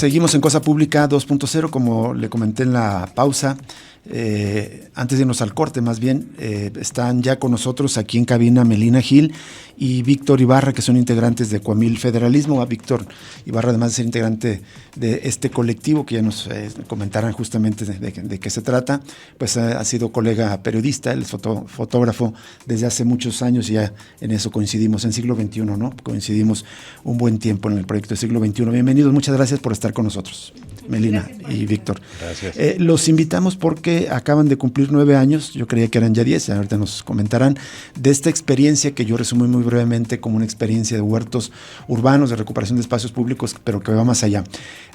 seguimos en Cosa Pública 2.0, como le comenté en la pausa. Antes de irnos al corte, más bien, están ya con nosotros aquí en cabina Melina Gil y Víctor Ibarra, que son integrantes de Coamil Federalismo. Víctor Ibarra, además de ser integrante de este colectivo, que ya nos comentarán justamente de qué se trata, pues ha sido colega periodista, él es fotógrafo desde hace muchos años y ya en eso coincidimos, en siglo XXI, ¿no? Coincidimos un buen tiempo en el proyecto de siglo XXI. Bienvenidos, muchas gracias por estar con nosotros, Melina y Víctor. Gracias. Los invitamos porque acaban de cumplir 9 años, yo creía que eran ya 10, ahorita nos comentarán, de esta experiencia que yo resumí muy brevemente como una experiencia de huertos urbanos, de recuperación de espacios públicos, pero que va más allá.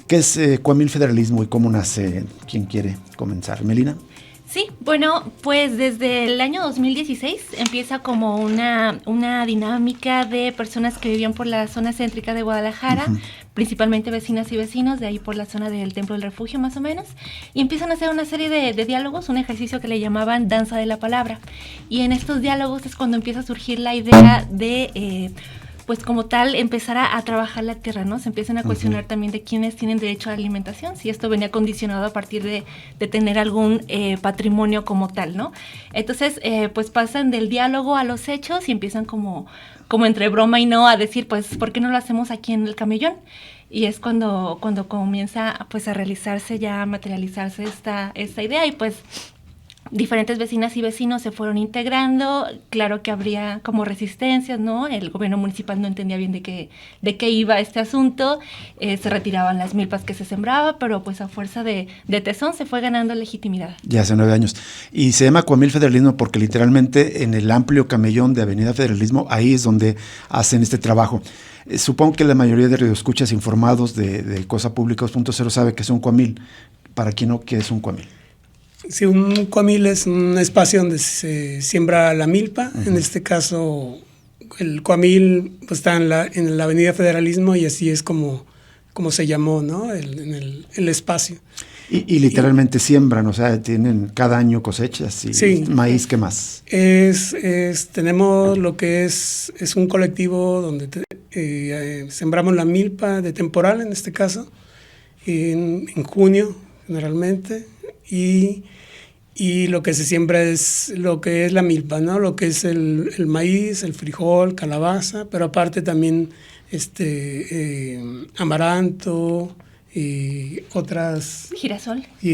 ¿Qué es Coamil Federalismo y cómo nace? ¿Quién quiere comenzar? ¿Melina? Sí, bueno, pues desde el año 2016 empieza como una dinámica de personas que vivían por la zona céntrica de Guadalajara, principalmente vecinas y vecinos, de ahí por la zona del Templo del Refugio más o menos, y empiezan a hacer una serie de diálogos, un ejercicio que le llamaban danza de la palabra. Y en estos diálogos es cuando empieza a surgir la idea de pues como tal empezar a trabajar la tierra, ¿no? Se empiezan a cuestionar también de quiénes tienen derecho a la alimentación, si esto venía condicionado a partir de tener algún patrimonio como tal, ¿no? Entonces, pues pasan del diálogo a los hechos y empiezan como entre broma y no a decir, pues, ¿por qué no lo hacemos aquí en el Camellón? Y es cuando comienza pues a realizarse ya, a materializarse esta idea y pues diferentes vecinas y vecinos se fueron integrando. Claro que habría como resistencias, ¿no? El gobierno municipal no entendía bien de qué iba este asunto, se retiraban las milpas que se sembraba, pero pues a fuerza de tesón se fue ganando legitimidad. Ya hace 9 años. Y se llama Coamil Federalismo porque literalmente en el amplio camellón de Avenida Federalismo, ahí es donde hacen este trabajo. Supongo que la mayoría de radioescuchas informados de Cosa Pública 2.0 sabe que es un Coamil. Para quien no, ¿qué es un Coamil? Sí, un coamil es un espacio donde se siembra la milpa. En este caso, el coamil pues, está en la Avenida Federalismo y así es como se llamó, ¿no? el espacio. Y literalmente siembran, o sea, tienen cada año cosechas y sí, maíz, ¿qué más? Tenemos lo que es un colectivo donde sembramos la milpa de temporal, en este caso, en junio generalmente. Y lo que se siembra es lo que es la milpa, ¿no? Lo que es el maíz, el frijol, calabaza, pero aparte también amaranto y otras... Girasol. Y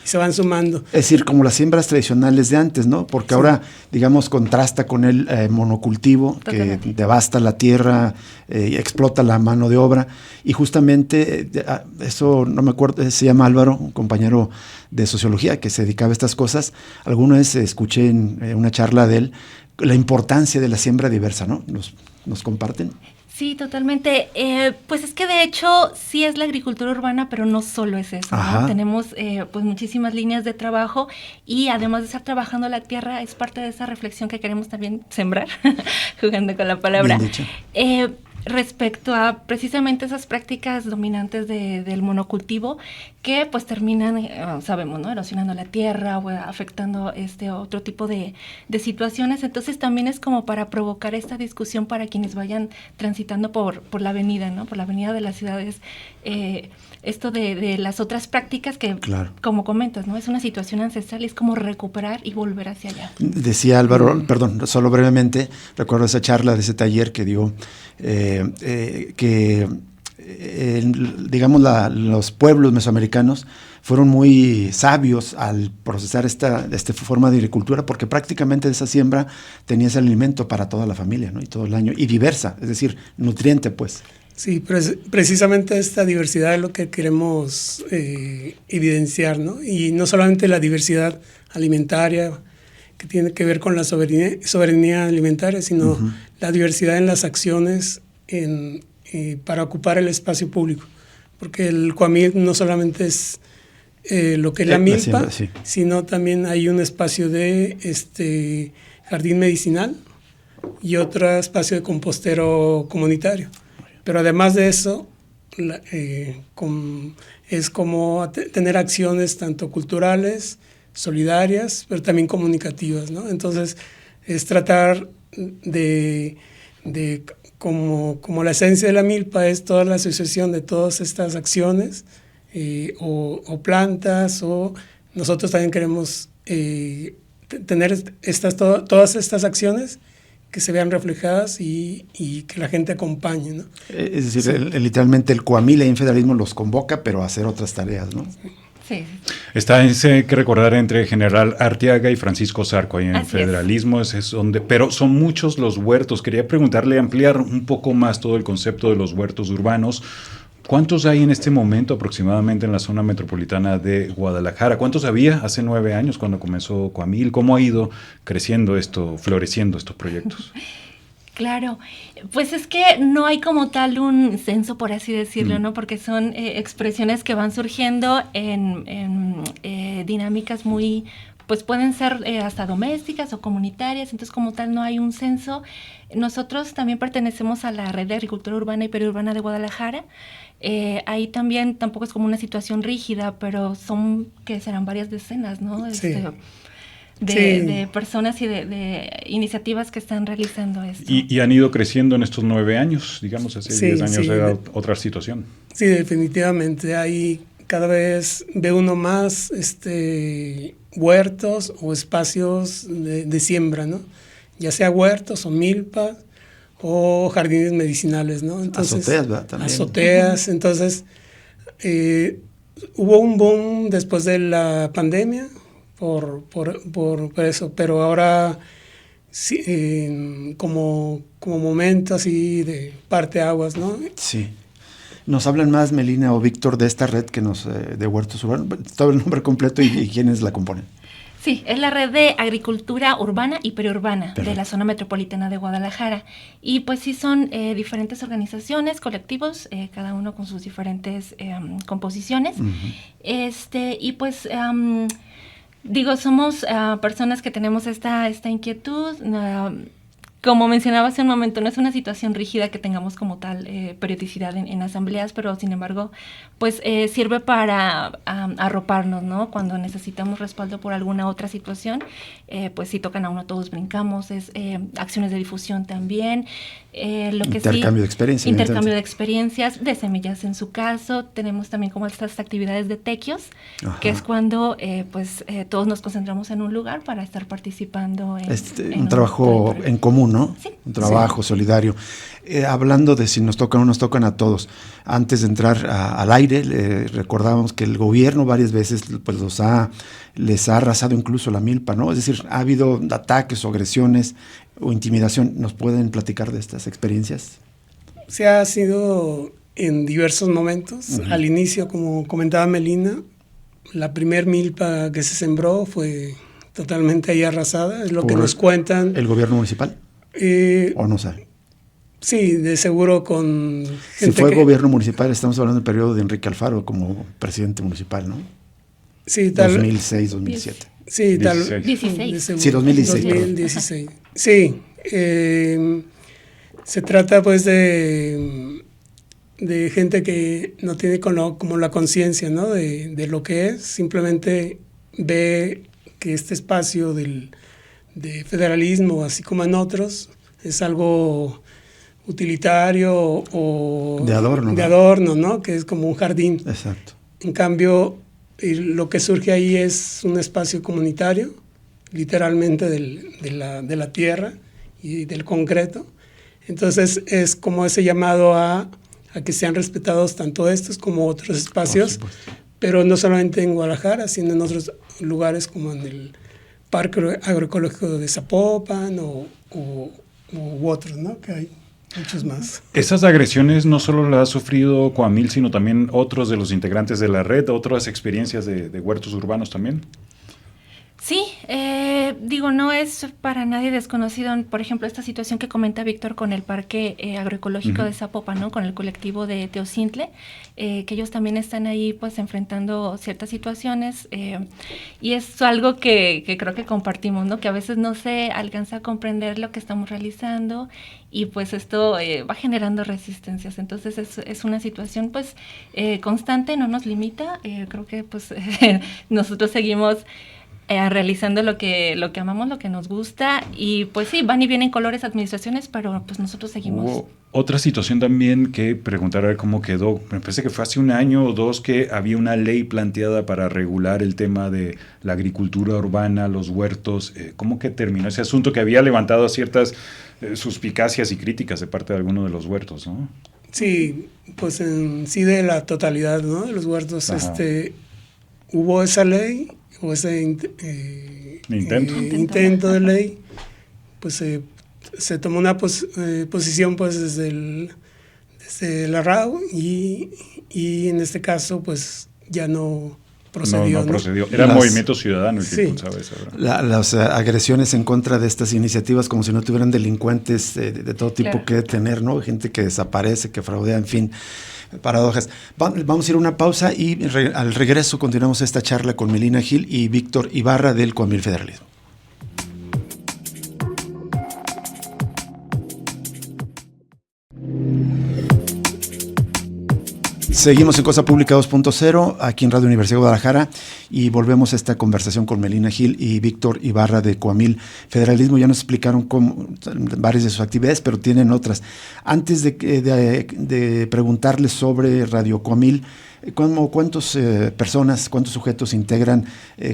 se van sumando. Es decir, como las siembras tradicionales de antes, ¿no? Porque ahora, digamos, contrasta con el monocultivo que devasta la tierra, explota la mano de obra. Y justamente, eso no me acuerdo, se llama Álvaro, un compañero de sociología que se dedicaba a estas cosas. Alguna vez escuché en una charla de él la importancia de la siembra diversa, ¿no? ¿Nos comparten? Sí, totalmente. Pues es que de hecho sí es la agricultura urbana, pero no solo es eso, ¿no? Tenemos pues muchísimas líneas de trabajo y además de estar trabajando la tierra es parte de esa reflexión que queremos también sembrar, jugando con la palabra. Bien dicho. Respecto a precisamente esas prácticas dominantes del monocultivo que pues terminan, sabemos, ¿no? Erosionando la tierra o afectando otro tipo de situaciones. Entonces también es como para provocar esta discusión para quienes vayan transitando por la avenida, ¿no? Por la avenida de las ciudades. Esto de las otras prácticas que, como comentas, ¿no? Es una situación ancestral y es como recuperar y volver hacia allá. Decía Álvaro, perdón, solo brevemente, recuerdo esa charla de ese taller que dio, digamos, los pueblos mesoamericanos fueron muy sabios al procesar esta forma de agricultura, porque prácticamente esa siembra tenía ese alimento para toda la familia, ¿no? Y todo el año, y diversa, es decir, nutriente, pues. Sí, precisamente esta diversidad es lo que queremos evidenciar, ¿no? Y no solamente la diversidad alimentaria, que tiene que ver con la soberanía alimentaria, sino la diversidad en las acciones para ocupar el espacio público. Porque el Coamil no solamente es lo que es la milpa, sino también hay un espacio de jardín medicinal y otro espacio de compostero comunitario. Pero además de eso, es como tener acciones tanto culturales, solidarias, pero también comunicativas, ¿no? Entonces, es tratar de como la esencia de la milpa es toda la asociación de todas estas acciones o plantas, o nosotros también queremos tener todas estas acciones que se vean reflejadas y que la gente acompañe, ¿no? Es decir, literalmente el Coamil en federalismo los convoca, pero a hacer otras tareas, ¿no? Sí. Está ese que recordar entre General Arteaga y Francisco Zarco ahí en Así federalismo, es donde, pero son muchos los huertos. Quería preguntarle, ampliar un poco más todo el concepto de los huertos urbanos. ¿Cuántos hay en este momento aproximadamente en la zona metropolitana de Guadalajara? ¿Cuántos había hace 9 años cuando comenzó Coamil? ¿Cómo ha ido creciendo floreciendo estos proyectos? Claro, pues es que no hay como tal un censo, por así decirlo, ¿no? Porque son expresiones que van surgiendo en dinámicas muy, pues pueden ser hasta domésticas o comunitarias, entonces como tal no hay un censo. Nosotros también pertenecemos a la Red de Agricultura Urbana y Periurbana de Guadalajara. Ahí también tampoco es como una situación rígida, pero son que serán varias decenas, ¿no? Sí. De personas y de iniciativas que están realizando esto. Y han ido creciendo en estos 9 años, digamos, hace 10 años era otra situación. Sí, definitivamente. Ahí cada vez ve uno más huertos o espacios de siembra, ¿no? Ya sea huertos o milpas o jardines medicinales, ¿no? Entonces, azoteas, ¿verdad? También. Azoteas. Entonces, hubo un boom después de la pandemia por eso, pero ahora sí, como momento así de parteaguas, ¿no? Sí. Nos hablan más, Melina o Víctor, de esta red que de huertos urbanos. Todo el nombre completo y quiénes la componen. Sí, es la Red de Agricultura Urbana y Periurbana de la zona metropolitana de Guadalajara. Y pues sí son diferentes organizaciones, colectivos, cada uno con sus diferentes composiciones. Y pues digo, somos personas que tenemos esta inquietud. Como mencionaba hace un momento, no es una situación rígida que tengamos como tal periodicidad en asambleas, pero sin embargo, pues sirve para arroparnos, ¿no? Cuando necesitamos respaldo por alguna otra situación, pues si tocan a uno todos brincamos, es acciones de difusión también. Intercambio de experiencias. Intercambio de experiencias, de semillas en su caso. Tenemos también como estas actividades de tequios, que es cuando todos nos concentramos en un lugar para estar participando en un trabajo en común, ¿no? Sí. Un trabajo solidario. Hablando de si nos tocan o nos tocan a todos, antes de entrar al aire, recordábamos que el gobierno varias veces pues les ha arrasado incluso la milpa, ¿no? Es decir, ha habido ataques o agresiones o intimidación. ¿Nos pueden platicar de estas experiencias? Se ha sido en diversos momentos. Al inicio, como comentaba Melina, la primer milpa que se sembró fue totalmente ahí arrasada, es lo que nos cuentan. ¿El gobierno municipal? ¿O no sabe? Sí, de seguro con gente si fue gobierno municipal, estamos hablando del periodo de Enrique Alfaro como presidente municipal, ¿no? Sí, tal 2006, 2007. Sí, tal 16. Sí, 2016. 2016. Sí, se trata pues de gente que no tiene como la conciencia, ¿no? de lo que es, simplemente ve que este espacio de federalismo, así como en otros, es algo utilitario o de adorno, ¿no? Que es como un jardín. Exacto. En cambio, lo que surge ahí es un espacio comunitario, literalmente de la tierra y del concreto. Entonces es como ese llamado a que sean respetados tanto estos como otros espacios, pero no solamente en Guadalajara, sino en otros lugares como en el Parque Agroecológico de Zapopan u otros, ¿no? Que hay muchos más. Esas agresiones no solo las ha sufrido Coamil, sino también otros de los integrantes de la red, otras experiencias de huertos urbanos también. Sí, digo, no es para nadie desconocido, por ejemplo, esta situación que comenta Víctor con el Parque Agroecológico de Zapopan, ¿no? Con el colectivo de Teocintle, que ellos también están ahí pues enfrentando ciertas situaciones y es algo que creo que compartimos, ¿no? Que a veces no se alcanza a comprender lo que estamos realizando y pues esto va generando resistencias, entonces es una situación pues constante, no nos limita, creo que pues nosotros seguimos realizando lo que amamos, lo que nos gusta, y pues sí, van y vienen colores, administraciones, pero pues nosotros seguimos. Hubo otra situación también que preguntar a ver cómo quedó. Me parece que fue hace 1 año o 2 que había una ley planteada para regular el tema de la agricultura urbana, los huertos. ¿Cómo que terminó ese asunto que había levantado ciertas suspicacias y críticas de parte de algunos de los huertos, ¿no? Sí, pues en sí de la totalidad, ¿no? De los huertos, hubo esa ley, o ese intento de ley, pues se tomó una posición pues desde la RAU y en este caso pues ya no procedió. No procedió. Era el Movimiento Ciudadano el que impulsaba eso. Las agresiones en contra de estas iniciativas, como si no tuvieran delincuentes de todo tipo que detener, ¿no? Gente que desaparece, que fraudea, en fin, paradojas. Vamos a ir a una pausa y al regreso continuamos esta charla con Melina Gil y Víctor Ibarra del Coamil Federalismo. Seguimos en Cosa Pública 2.0, aquí en Radio Universidad de Guadalajara, y volvemos a esta conversación con Melina Gil y Víctor Ibarra de Coamil Federalismo. Ya nos explicaron varias de sus actividades, pero tienen otras. Antes de preguntarles sobre Radio Coamil, ¿cuántas personas, cuántos sujetos integran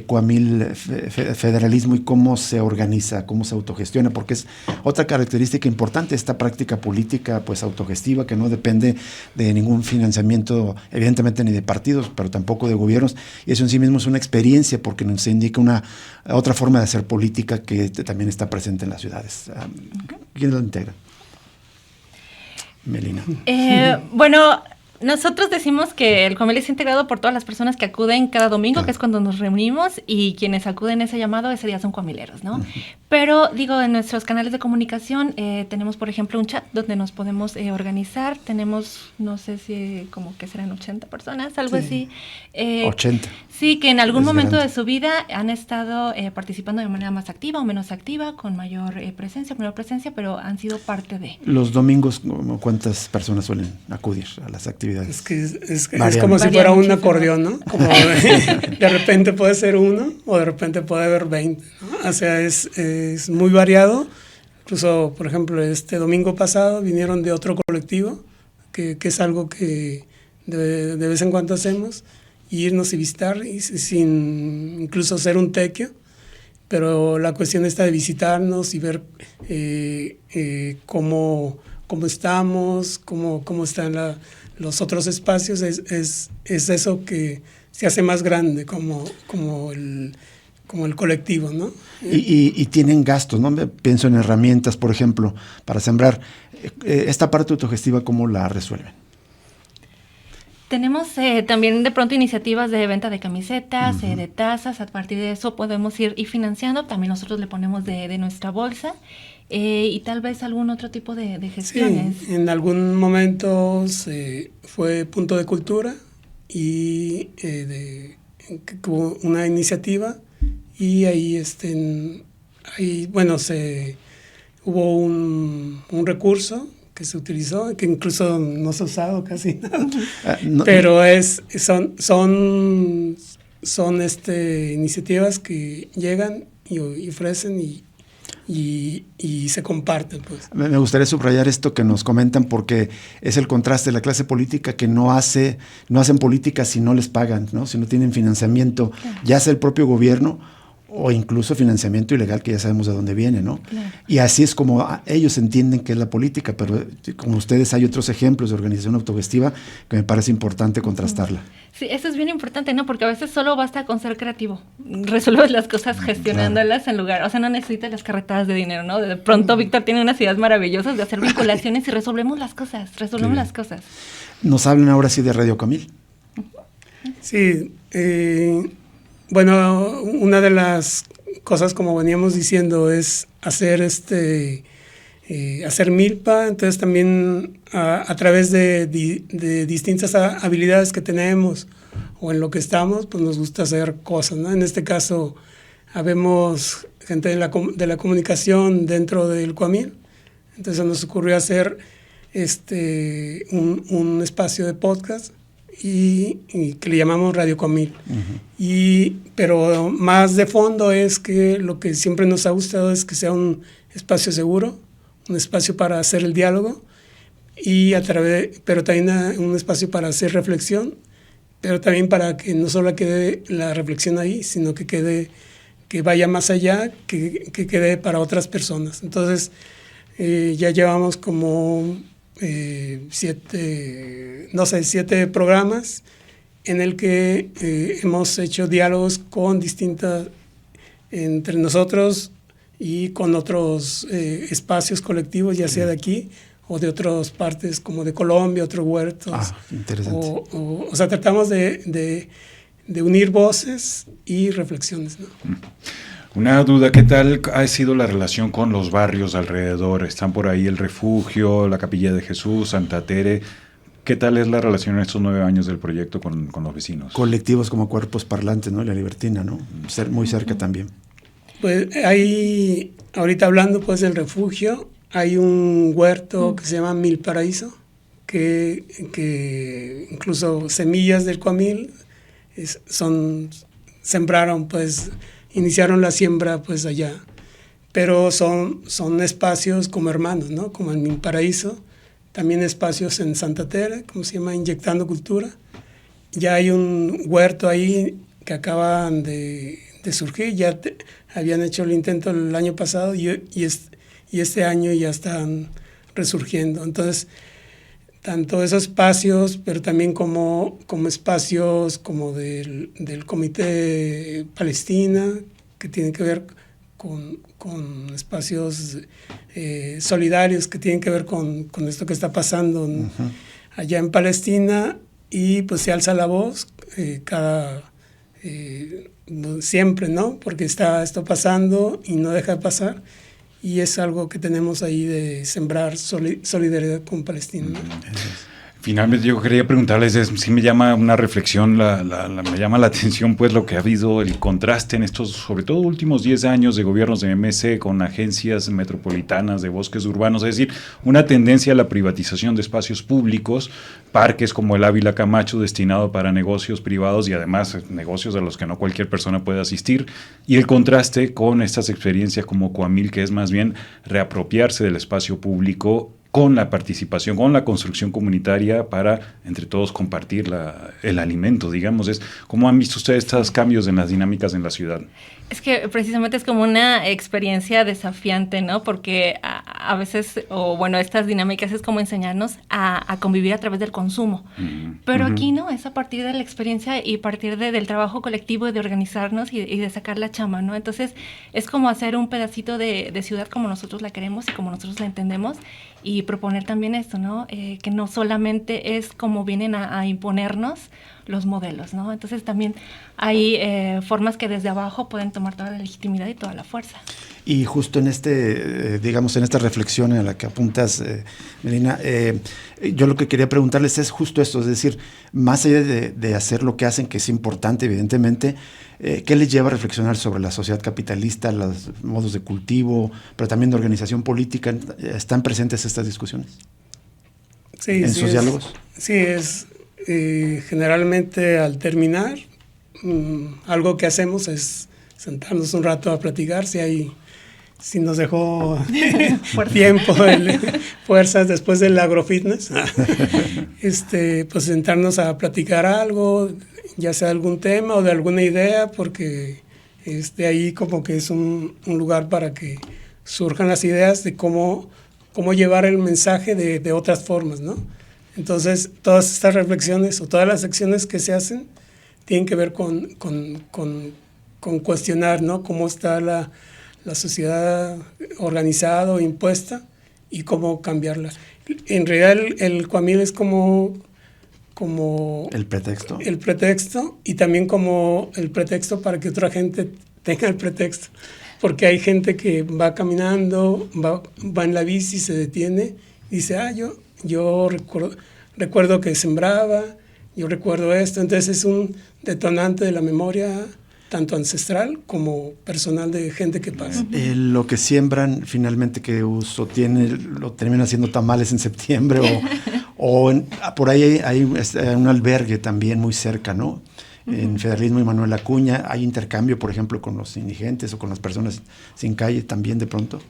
Coamil Federalismo y cómo se organiza, cómo se autogestiona? Porque es otra característica importante esta práctica política pues autogestiva, que no depende de ningún financiamiento, evidentemente ni de partidos, pero tampoco de gobiernos, y eso en sí mismo es una experiencia porque nos indica otra forma de hacer política que también está presente en las ciudades. ¿Quién lo integra? Melina. Bueno, nosotros decimos que el Coamil es integrado por todas las personas que acuden cada domingo, que es cuando nos reunimos, y quienes acuden a ese llamado ese día son coamileros, ¿no? Pero digo, en nuestros canales de comunicación tenemos, por ejemplo, un chat donde nos podemos organizar. Tenemos, no sé si como que serán 80 personas, algo así. 80. Sí, que en algún momento de su vida han estado participando de manera más activa o menos activa, con mayor presencia, menor presencia, pero han sido parte de. Los domingos, ¿cuántas personas suelen acudir a las actividades? Es como si fuera un acordeón, ¿no? Como de repente puede ser uno o de repente puede haber 20, ¿no? O sea, es muy variado. Incluso, por ejemplo, este domingo pasado vinieron de otro colectivo, que es algo que de vez en cuando hacemos, irnos y visitar, y sin incluso ser un tequio, pero la cuestión está de visitarnos y ver cómo estamos, cómo están los otros espacios. Es eso que se hace más grande como el colectivo, ¿no? Y tienen gastos, ¿no? Pienso en herramientas, por ejemplo, para sembrar. Esta parte autogestiva, ¿cómo la resuelven? Tenemos también de pronto iniciativas de venta de camisetas, de tazas. A partir de eso podemos ir financiando. También nosotros le ponemos de nuestra bolsa y tal vez algún otro tipo de gestiones. Sí, en algún momento fue Punto de Cultura y hubo una iniciativa y ahí hubo un recurso que se utilizó, que incluso no se ha usado casi nada, pero son iniciativas que llegan y ofrecen y se comparten, pues. Me gustaría subrayar esto que nos comentan, porque es el contraste de la clase política que no hacen política si no les pagan, ¿no? Si no tienen financiamiento, ya sea el propio gobierno o incluso financiamiento ilegal, que ya sabemos de dónde viene, ¿no? Claro. Y así es como ellos entienden que es la política, pero como ustedes hay otros ejemplos de organización autogestiva que me parece importante contrastarla. Sí, eso es bien importante, ¿no? Porque a veces solo basta con ser creativo. Resuelves las cosas gestionándolas en lugar, o sea, no necesitas las carretadas de dinero, ¿no? De pronto Víctor tiene unas ideas maravillosas de hacer vinculaciones y resolvemos las cosas. Nos hablan ahora sí de Radio Coamil. Sí, bueno, una de las cosas, como veníamos diciendo, es hacer hacer milpa. Entonces también a través de distintas habilidades que tenemos o en lo que estamos, pues nos gusta hacer cosas, ¿no? En este caso, habemos gente de la comunicación dentro del Coamil. Entonces nos ocurrió hacer un espacio de podcast y que le llamamos Radio Coamil. Pero más de fondo es que lo que siempre nos ha gustado es que sea un espacio seguro, un espacio para hacer el diálogo, pero también un espacio para hacer reflexión, pero también para que no solo quede la reflexión ahí, sino que vaya más allá, que quede para otras personas. Entonces, ya llevamos como 7 programas en el que hemos hecho diálogos entre nosotros y con otros espacios colectivos, ya sea de aquí o de otras partes como de Colombia, otros huertos. Interesante. O sea, tratamos de unir voces y reflexiones, ¿no? Una duda, ¿qué tal ha sido la relación con los barrios alrededor? Están por ahí el Refugio, la Capilla de Jesús, Santa Tere. ¿Qué tal es la relación en estos 9 años del proyecto con los vecinos? Colectivos como Cuerpos Parlantes, ¿no? La Libertina, ¿no? Muy cerca también. Pues hay, ahorita hablando pues del Refugio, hay un huerto que se llama Mil Paraíso, que incluso semillas del Coamil sembraron, pues, iniciaron la siembra pues allá, pero son espacios como hermanos, ¿no? Como el Mil Paraíso, también espacios en Santa Tere, como se llama, Inyectando Cultura. Ya hay un huerto ahí que acaban de surgir, habían hecho el intento el año pasado y este año ya están resurgiendo. Entonces, tanto esos espacios, pero también como espacios como del Comité Palestina, que tienen que ver con espacios solidarios, que tienen que ver con esto que está pasando allá en Palestina, y pues se alza la voz siempre, ¿no? Porque está esto pasando y no deja de pasar. Y es algo que tenemos ahí de sembrar solidaridad con Palestina, ¿no? Finalmente yo quería preguntarles, sí me llama una reflexión, me llama la atención pues lo que ha habido, el contraste en estos, sobre todo últimos 10 años de gobiernos de MC con agencias metropolitanas de bosques urbanos, es decir, una tendencia a la privatización de espacios públicos, parques como el Ávila Camacho destinado para negocios privados y además negocios a los que no cualquier persona puede asistir, y el contraste con estas experiencias como Coamil, que es más bien reapropiarse del espacio público con la participación, con la construcción comunitaria para entre todos compartir el alimento, digamos. ¿Cómo han visto ustedes estos cambios en las dinámicas en la ciudad? Es que precisamente es como una experiencia desafiante, ¿no? Porque a veces, estas dinámicas es como enseñarnos a convivir a través del consumo. Pero aquí no, es a partir de la experiencia y a partir del trabajo colectivo y de organizarnos y de sacar la chamba, ¿no? Entonces es como hacer un pedacito de ciudad como nosotros la queremos y como nosotros la entendemos, y proponer también esto, ¿no? Que no solamente es como vienen a imponernos los modelos, ¿no? Entonces también hay formas que desde abajo pueden tomar toda la legitimidad y toda la fuerza. Y justo en en esta reflexión a la que apuntas, Melina, yo lo que quería preguntarles es justo esto, es decir, más allá de hacer lo que hacen, que es importante, evidentemente, ¿qué les lleva a reflexionar sobre la sociedad capitalista, los modos de cultivo, pero también de organización política? ¿Están presentes estas discusiones en sus diálogos? Sí, es generalmente al terminar, algo que hacemos es sentarnos un rato a platicar, si nos dejó tiempo, fuerzas después del agrofitness, pues sentarnos a platicar algo, ya sea algún tema o de alguna idea, porque ahí como que es un lugar para que surjan las ideas de cómo llevar el mensaje de otras formas, ¿no? Entonces, todas estas reflexiones o todas las acciones que se hacen tienen que ver con cuestionar, ¿no? Cómo está la sociedad organizada o impuesta y cómo cambiarla. En realidad el Coamil es como el pretexto. El pretexto, y también como el pretexto para que otra gente tenga el pretexto. Porque hay gente que va caminando, va en la bici, se detiene y dice, yo recuerdo que sembraba, yo recuerdo esto. Entonces es un detonante de la memoria, tanto ancestral como personal, de gente que pasa. Lo que siembran, finalmente, ¿qué uso tiene? ¿Lo terminan haciendo tamales en septiembre O por ahí hay un albergue también muy cerca, ¿no? En Federalismo y Manuel Acuña hay intercambio, por ejemplo, con los indigentes o con las personas sin calle también de pronto.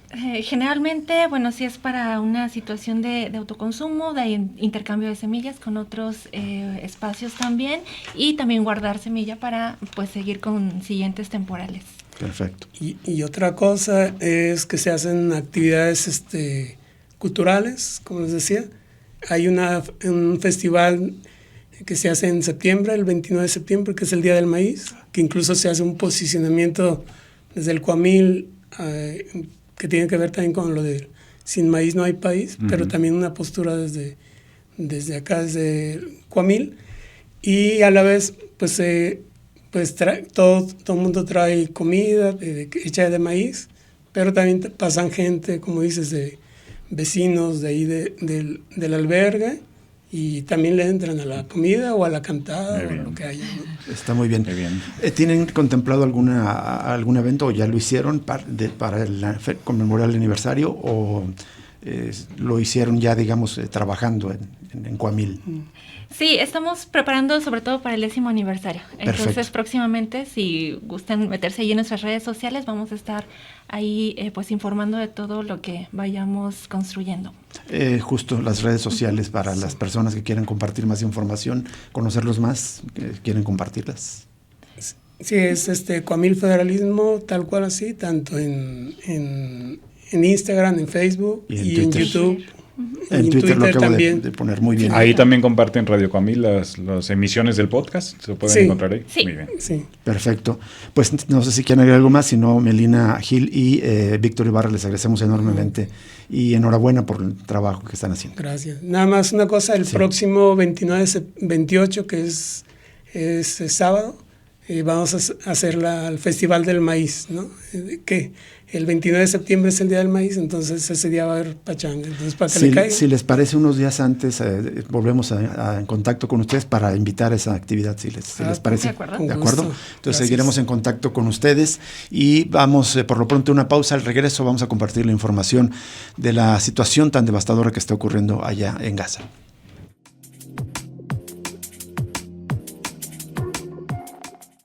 Generalmente, bueno, si es para una situación de autoconsumo, de intercambio de semillas con otros espacios también, y también guardar semilla para pues seguir con siguientes temporales. Perfecto. Y otra cosa es que se hacen actividades culturales, como les decía. Hay un festival que se hace en septiembre, el 29 de septiembre, que es el Día del Maíz, que incluso se hace un posicionamiento desde el Coamil, que tiene que ver también con lo de sin maíz no hay país, pero también una postura desde acá, desde el Coamil, y a la vez, pues todo el mundo trae comida hecha de maíz, pero también pasan gente, como dices, de vecinos de ahí del albergue, y también le entran a la comida o a la cantada o lo que haya, ¿no? Está muy bien. Muy bien. ¿Tienen contemplado algún evento o ya lo hicieron para conmemorar el aniversario o lo hicieron ya, digamos, trabajando en Coamil? Sí, estamos preparando sobre todo para el 10º aniversario. Entonces, Perfecto. Próximamente, si gustan meterse ahí en nuestras redes sociales, vamos a estar ahí pues informando de todo lo que vayamos construyendo. Justo las redes sociales para las personas que quieran compartir más información, conocerlos más, quieren compartirlas. Sí, es Coamil Federalismo, tal cual así, tanto en Instagram, en Facebook y en YouTube. En Twitter lo acabo también. de poner muy bien. Ahí también comparten Radio Coamil las emisiones del podcast. ¿Se pueden encontrar ahí? Sí. Muy bien. Sí. Perfecto. Pues no sé si quieren agregar algo más, si no, Melina Gil y Víctor Ibarra, les agradecemos enormemente y enhorabuena por el trabajo que están haciendo. Gracias. Nada más una cosa, el próximo 28, que es sábado, vamos a hacer el Festival del Maíz, ¿no? Que el 29 de septiembre es el Día del Maíz, entonces ese día va a haber pachanga. Entonces, para que le caiga. Si les parece, unos días antes volvemos en contacto con ustedes para invitar a esa actividad, si les parece. De acuerdo. ¿De Con acuerdo? gusto. Entonces Gracias. seguiremos en contacto con ustedes y vamos por lo pronto a una pausa. Al regreso vamos a compartir la información de la situación tan devastadora que está ocurriendo allá en Gaza.